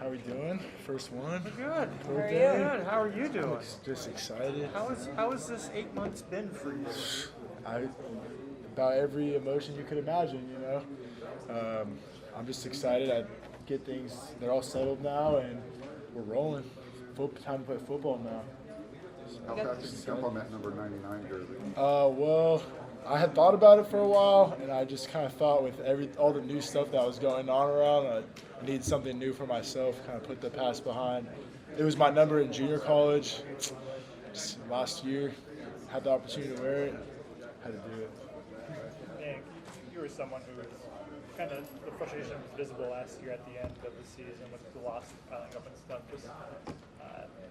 How we doing? First one. Good. Third Very day. good. How are you doing? Just excited. How has this 8 months been for you? About every emotion you could imagine, you know. I'm just excited. I get things. They're all settled now, and we're rolling. Time to play football now. How fast did you jump on that number 99 jersey? Well, I had thought about it for a while, and I just kind of thought with all the new stuff that was going on around, I need something new for myself, kind of put the past behind. It was my number in junior college. Just last year, had the opportunity to wear it, had to do it. Nick, you were someone who was kind of, the frustration was visible last year at the end of the season with the loss piling up and stuff. Just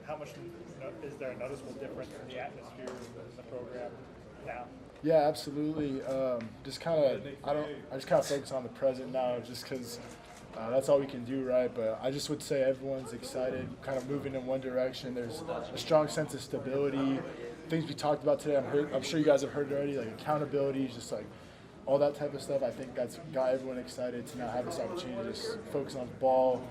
how much is there a noticeable difference in the atmosphere in the program now? Yeah, absolutely. I just kind of focus on the present now, just because that's all we can do, right? But I just would say everyone's excited, kind of moving in one direction. There's a strong sense of stability. Things we talked about today, I'm sure you guys have heard already, like accountability, just like all that type of stuff. I think that's got everyone excited to now have this opportunity to just focus on the ball,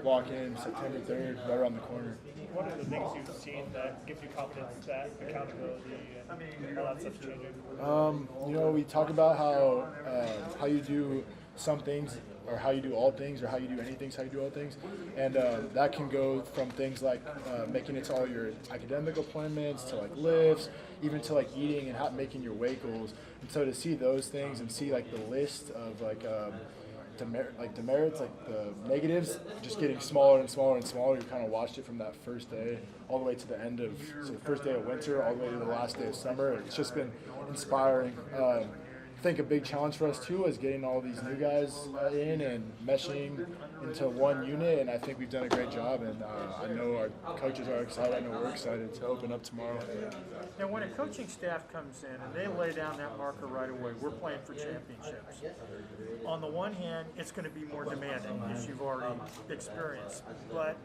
walk in September 3rd, right around the corner. What are the things you've seen that gives you confidence that accountability and all that stuff's changing? We talk about how you do some things, or how you do all things, or how you do anything, how you do all things, and that can go from things like making it to all your academic appointments, to like lifts, even to like eating and making your weight goals. And so to see those things and see like the list of demerits, like the negatives, just getting smaller and smaller and smaller. You kind of watched it from that first day all the way to the end of, so the first day of winter all the way to the last day of summer. It's just been inspiring. I think a big challenge for us too is getting all these new guys in and meshing into one unit, and I think we've done a great job, and I know our coaches are excited. I know we're excited to open up tomorrow. Now, when a coaching staff comes in and they lay down that marker right away, we're playing for championships. On the one hand, it's going to be more demanding, as you've already experienced, but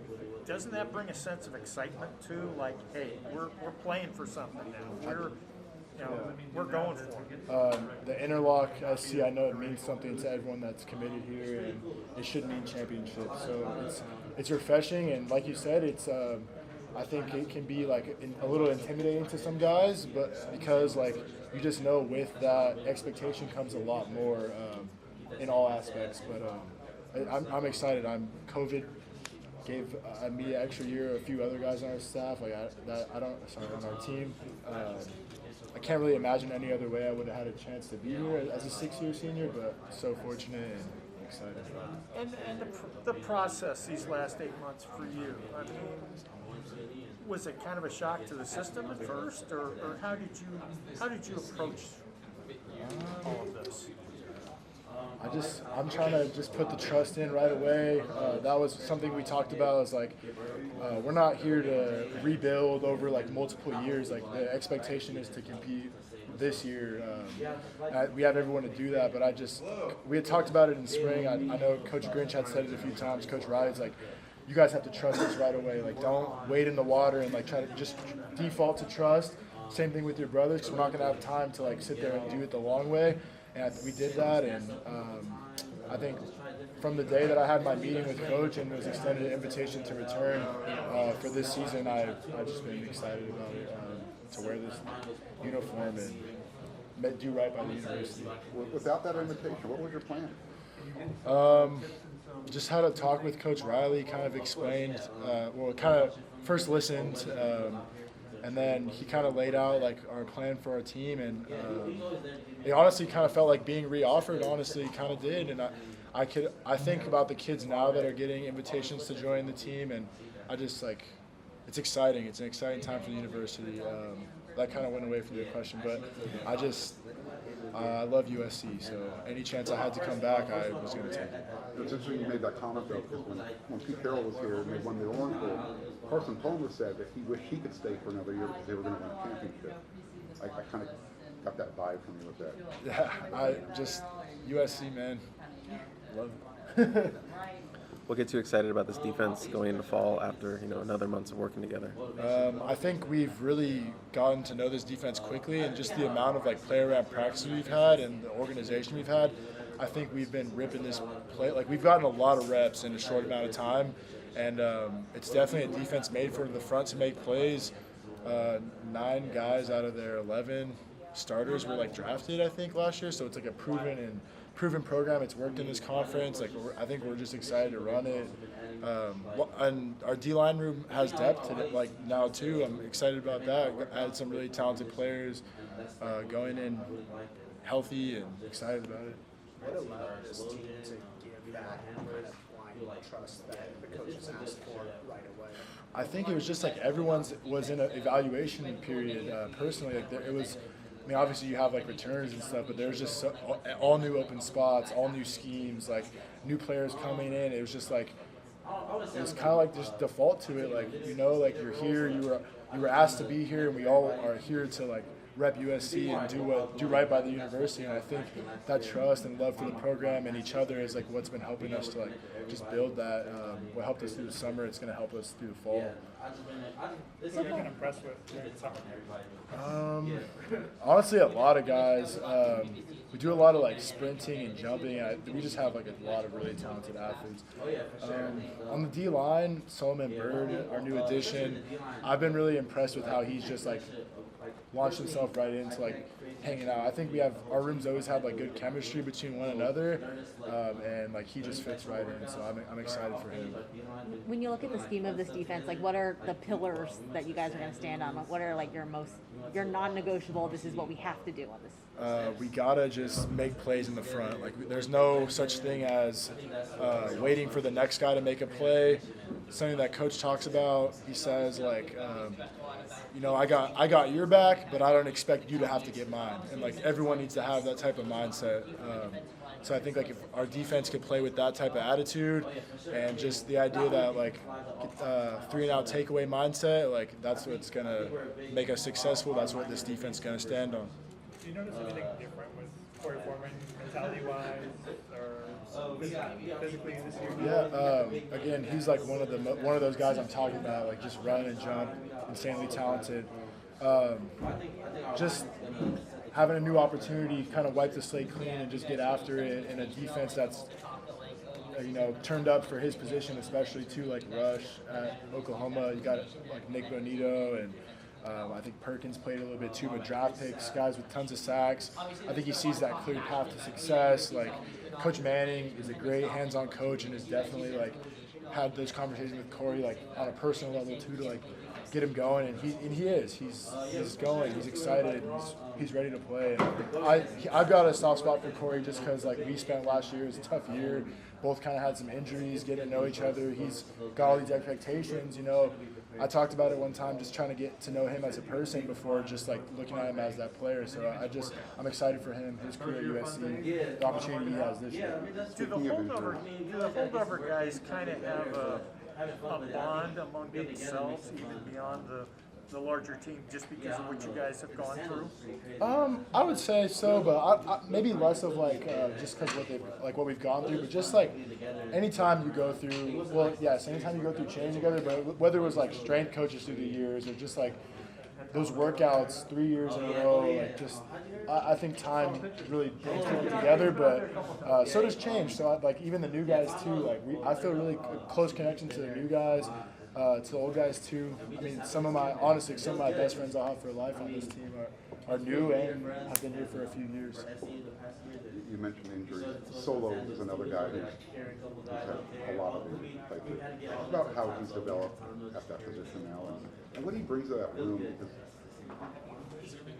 doesn't that bring a sense of excitement too? Like, hey, we're playing for something now. We're going for it. The interlock SC, I know it means something to everyone that's committed here, and it should mean championship. So it's refreshing, and like you said, it's I think it can be like a little intimidating to some guys, but because like you just know with that expectation comes a lot more in all aspects. But I'm excited. COVID gave me an extra year. A few other guys on our staff, on our team. I can't really imagine any other way I would have had a chance to be here as a 6-year senior, but so fortunate and excited. And the process these last 8 months for you, I mean, was it kind of a shock to the system at first, or how did you approach all of this? I'm trying to just put the trust in right away. That was something we talked about. Is like we're not here to rebuild over like multiple years. Like the expectation is to compete this year. We have everyone to do that, but we had talked about it in spring. I know Coach Grinch had said it a few times. Coach Riley's like, you guys have to trust us right away. Like don't wade in the water and like try to just default to trust. Same thing with your brothers, because we're not going to have time to like sit there and do it the long way. And we did that, and I think from the day that I had my meeting with Coach and was extended an invitation to return for this season, I've just been excited about it, to wear this uniform and do right by the university. Without that invitation, what was your plan? Just had a talk with Coach Riley, kind of explained, kind of first listened, and then he kind of laid out like our plan for our team, and it honestly kind of felt like being re-offered. Honestly, kind of did, and I think about the kids now that are getting invitations to join the team, and I just like it's exciting. It's an exciting time for the university. That kind of went away from the question, but I love USC, so any chance I had to come back, I was going to take it. It's interesting you made that comment though, because when Pete Carroll was here and they won the Orange Bowl, Carson Palmer said that he wished he could stay for another year because they were going to win a championship. I kind of got that vibe from you with that. Yeah, USC, man, love it. What gets you excited about this defense going into fall after another month of working together? I think we've really gotten to know this defense quickly, and just the amount of like player rep practices we've had and the organization we've had. I think we've been ripping this play. Like we've gotten a lot of reps in a short amount of time, and it's definitely a defense made for the front to make plays. 9 guys out of their 11 starters were like drafted, I think, last year. So it's like a proven program. It's worked in this conference. Like I think we're just excited to run it. And our D-line room has depth in it, like now too. I'm excited about that. Added some really talented players going in healthy and excited about it. What allowed this team to give that kind of blind trust that the coaches asked for right away? I think it was just like everyone's was in an evaluation period. Personally, like it was. I mean, obviously you have like returns and stuff, but there was just all new open spots, all new schemes, like new players coming in. It was just like it was kind of like just default to it. Like like you're here, you were asked to be here, and we all are here to like rep USC and do right by the university. And I think that trust and love for the program and each other is like what's been helping us to like just build that. What helped us through the summer, it's going to help us through the fall. Who have you been impressed with during the summer? Honestly, a lot of guys. We do a lot of like sprinting and jumping. We just have like a lot of really talented athletes. On the D line, Solomon Bird, our new addition. I've been really impressed with how he's just like launched himself right into like hanging out. I think our rooms always have like good chemistry between one another, and like he just fits right in. So I'm excited for him. When you look at the scheme of this defense, like what are the pillars that you guys are going to stand on? What are like your non-negotiable? This is what we have to do on this. We gotta just make plays in the front. Like there's no such thing as waiting for the next guy to make a play. Something that coach talks about. He says like, I got your back, but I don't expect you to have to get mine. And like everyone needs to have that type of mindset. So I think like if our defense could play with that type of attitude and just the idea that like 3-and-out takeaway mindset, like that's what's gonna make us successful. That's what this defense is gonna stand on. Do you notice anything different with Corey Foreman, mentality-wise, or physically this year? Yeah, again, he's like one of those guys I'm talking about, like just run and jump, insanely talented. Just having a new opportunity, kind of wipe the slate clean and just get after it in a defense that's turned up for his position, especially too, like rush at Oklahoma. You got like Nick Bonito and. I think Perkins played a little bit too, but draft picks, guys with tons of sacks. I think he sees that clear path to success. Like Coach Manning is a great hands-on coach and has definitely like had those conversations with Corey like on a personal level too to like get him going. And he is. He's going. He's excited. He's ready to play. And I've got a soft spot for Corey just because like we spent last year. It was a tough year. Both kind of had some injuries, getting to know each other. He's got all these expectations, I talked about it one time, just trying to get to know him as a person before just like looking at him as that player. So I'm excited for him, his career at USC, the opportunity he has this year. Do the holdover guys kind of have a bond among themselves, even beyond the larger team, just because of what you guys have gone through? I would say so, but I maybe less of like just because what we've gone through, but just like anytime you go through, anytime you go through change together, but whether it was like strength coaches through the years or just like those workouts 3 years in a row, like just I think time really brings people together, but so does change. So like even the new guys too, like I feel really close connection to the new guys. To the old guys too. I mean, some of my best friends I'll have for life on this team are new and have been here for a few years. You mentioned injuries. Solo is another guy who's had a lot of injuries. Talk about how he's developed at that position now and what he brings to that room, because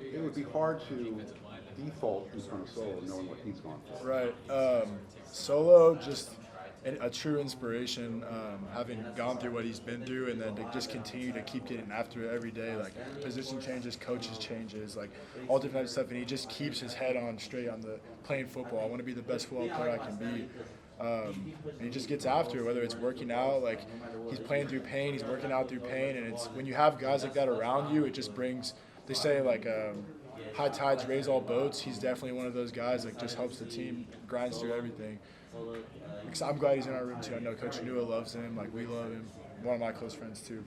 it would be hard to default in front of Solo knowing what he's gone for. Right. Solo just a true inspiration, having gone through what he's been through, and then to just continue to keep getting after it every day. Like position changes, coaches changes, like all different types of stuff, and he just keeps his head on straight on the playing football. I want to be the best football player I can be. And he just gets after it, whether it's working out, like he's playing through pain, he's working out through pain, and it's when you have guys like that around you, it just brings. They say like high tides raise all boats. He's definitely one of those guys that just helps the team, grinds through everything. I'm glad he's in our room too. I know Coach Nua loves him, like we love him. One of my close friends too.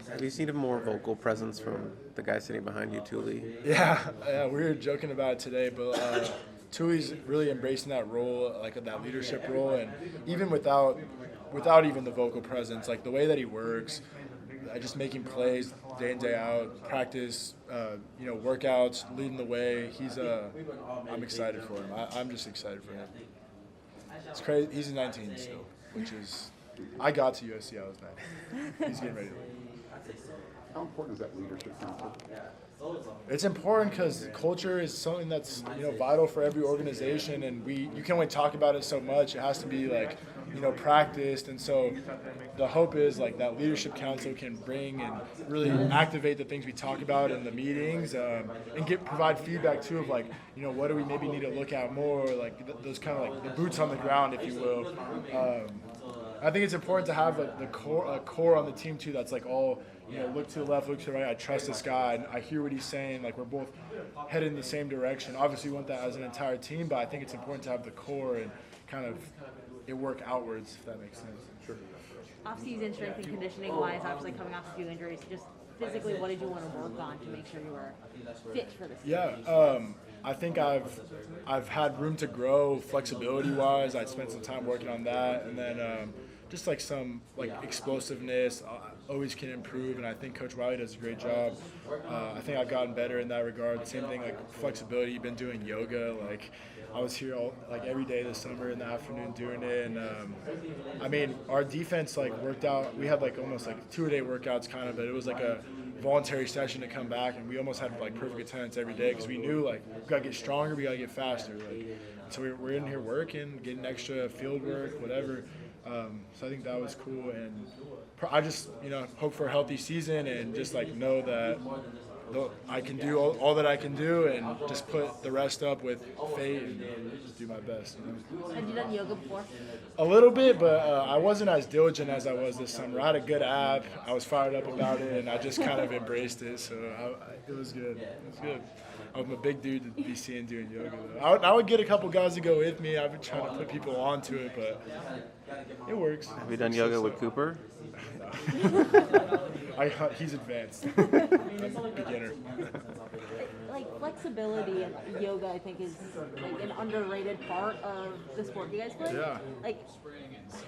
Have you seen a more vocal presence from the guy sitting behind you, Tuli? Yeah, we were joking about it today, but Tuli's really embracing that role, like that leadership role, and even without without even the vocal presence, like the way that he works, just making plays day in day out, practice, workouts, leading the way. I'm excited for him. I'm just excited for him. It's crazy. He's 19 still, which is. I got to USC. I was 9. He's getting ready to leave. How important is that leadership council? It's important because culture is something that's vital for every organization, and you can only talk about it so much. It has to be practiced, and so the hope is like that leadership council can bring and really activate the things we talk about in the meetings, and provide feedback too of what do we maybe need to look at more, those kind of the boots on the ground, if you will. I think it's important to have a core on the team too that's all look to the left, look to the right. I trust this guy, and I hear what he's saying. We're both headed in the same direction. Obviously, we want that as an entire team, but I think it's important to have the core and kind of it work outwards, if that makes sense. Sure. Off-season strength and conditioning wise, obviously coming off a few injuries, just physically, what did you want to work on to make sure you were fit for this season? Yeah, I think I've had room to grow flexibility wise. I spent some time working on that, and then just some explosiveness. Always can improve, and I think Coach Wiley does a great job. I think I've gotten better in that regard. Same thing flexibility. Been doing yoga. I was here every day this summer in the afternoon doing it, and our defense worked out. We had almost 2-a-day workouts kind of, but it was a voluntary session to come back, and we almost had perfect attendance every day because we knew we gotta get stronger, we gotta get faster. So we're in here working, getting extra field work, whatever. So I think that was cool, and I just hope for a healthy season and just know that I can do all that I can do and just put the rest up with faith and just do my best. Had you done yoga before? A little bit, but I wasn't as diligent as I was this summer. I had a good app. I was fired up about it, and I just kind of embraced it. So it was good. It was good. I'm a big dude to be seen doing yoga, though. I would get a couple guys to go with me. I've been trying to put people onto it, but it works. Have you done yoga with Cooper? He's advanced. I'm beginner. Flexibility and yoga, I think, is an underrated part of the sport you guys play. Yeah.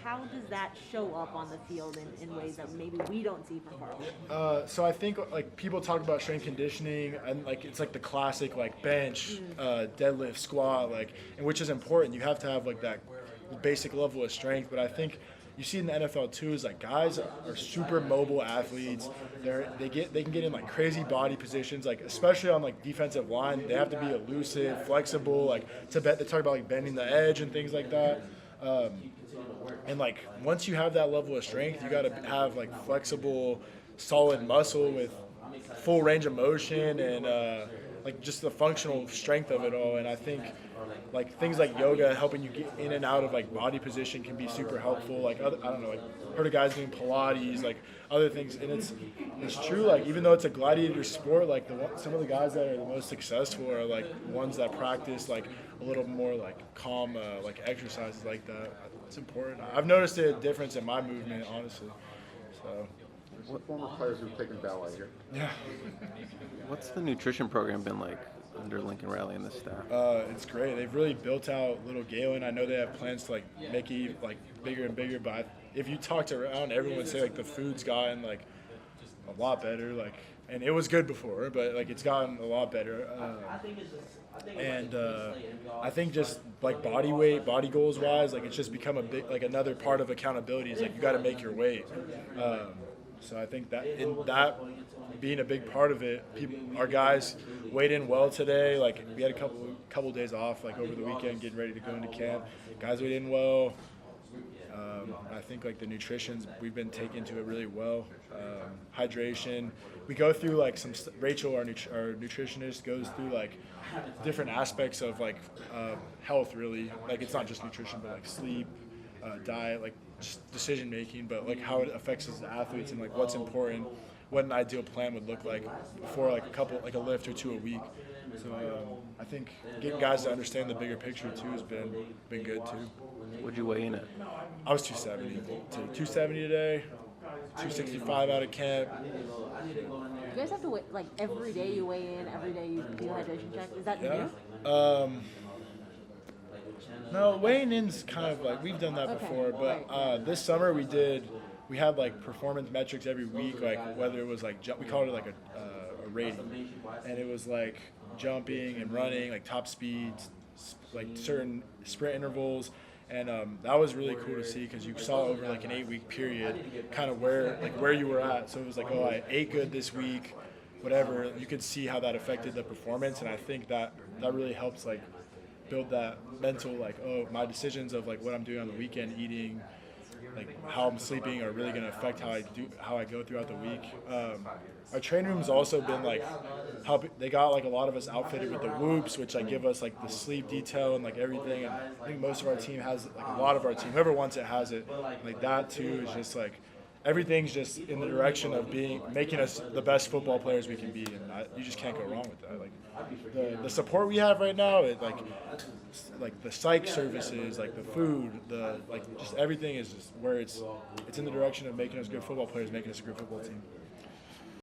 How does that show up on the field in ways that maybe we don't see from far? So I think people talk about strength conditioning, and it's the classic bench, deadlift, squat, and which is important. You have to have that basic level of strength, but I think you see in the NFL too is guys are super mobile athletes. They can get in crazy body positions, especially on defensive line. They have to be elusive, flexible. They talk about bending the edge and things like that. And once you have that level of strength, you got to have flexible, solid muscle with full range of motion and just the functional strength of it all. And I think things like yoga helping you get in and out of body position can be super helpful. I don't know, heard of guys doing Pilates, other things, and it's true. Even though it's a gladiator sport, some of the guys that are the most successful are ones that practice a little more calm exercises like that. It's important. I've noticed a difference in my movement, honestly. So. There's some former players who've taken ballet here. Yeah. What's the nutrition program been like under Lincoln Riley and the staff? It's great. They've really built out Little Galen. I know they have plans to make it bigger and bigger, but if you talked around, everyone would say the food's gotten a lot better. And it was good before, but it's gotten a lot better. And I think just body weight, body goals wise, it's just become a big another part of accountability is you got to make your weight. So I think that being a big part of it, our guys weighed in well today. We had a couple days off over the weekend, getting ready to go into camp. Guys weighed in well. I think the nutrition's we've been taking to it really well. Hydration. We go through Rachel, our nutritionist, goes through different aspects of health really. It's not just nutrition, but sleep, diet, just decision making, but how it affects us as athletes and what's important, what an ideal plan would look like for a lift or two a week. So I think getting guys to understand the bigger picture too has been good too. What'd you weigh in at? I was 270. 270 today, 265 out of camp. You guys have to weigh, every day you weigh in, every day you do a hydration check. Is that new? No, weighing in's kind of like we've done that Okay, before, but this summer we had like performance metrics every week, like whether it was like we called it like a rating, and it was like jumping and running, like top speeds, like certain sprint intervals. And that was really cool to see because you saw over like an 8-week period kind of where you were at. So it was like, oh, I ate good this week, whatever. You could see how that affected the performance, and I think that really helps like build that mental like, oh, my decisions of like what I'm doing on the weekend, eating, like how I'm sleeping are really going to affect how I go throughout the week. Our training room's also been like they got like a lot of us outfitted with the whoops, which like give us like the sleep detail and like everything. And I think most of our team has like a lot of our team, whoever wants it has it. Like that too is just like everything's just in the direction of making us the best football players we can be, and you just can't go wrong with that. Like the support we have right now, like the psych services, like the food, just everything is just where it's in the direction of making us good football players, making us a good football team.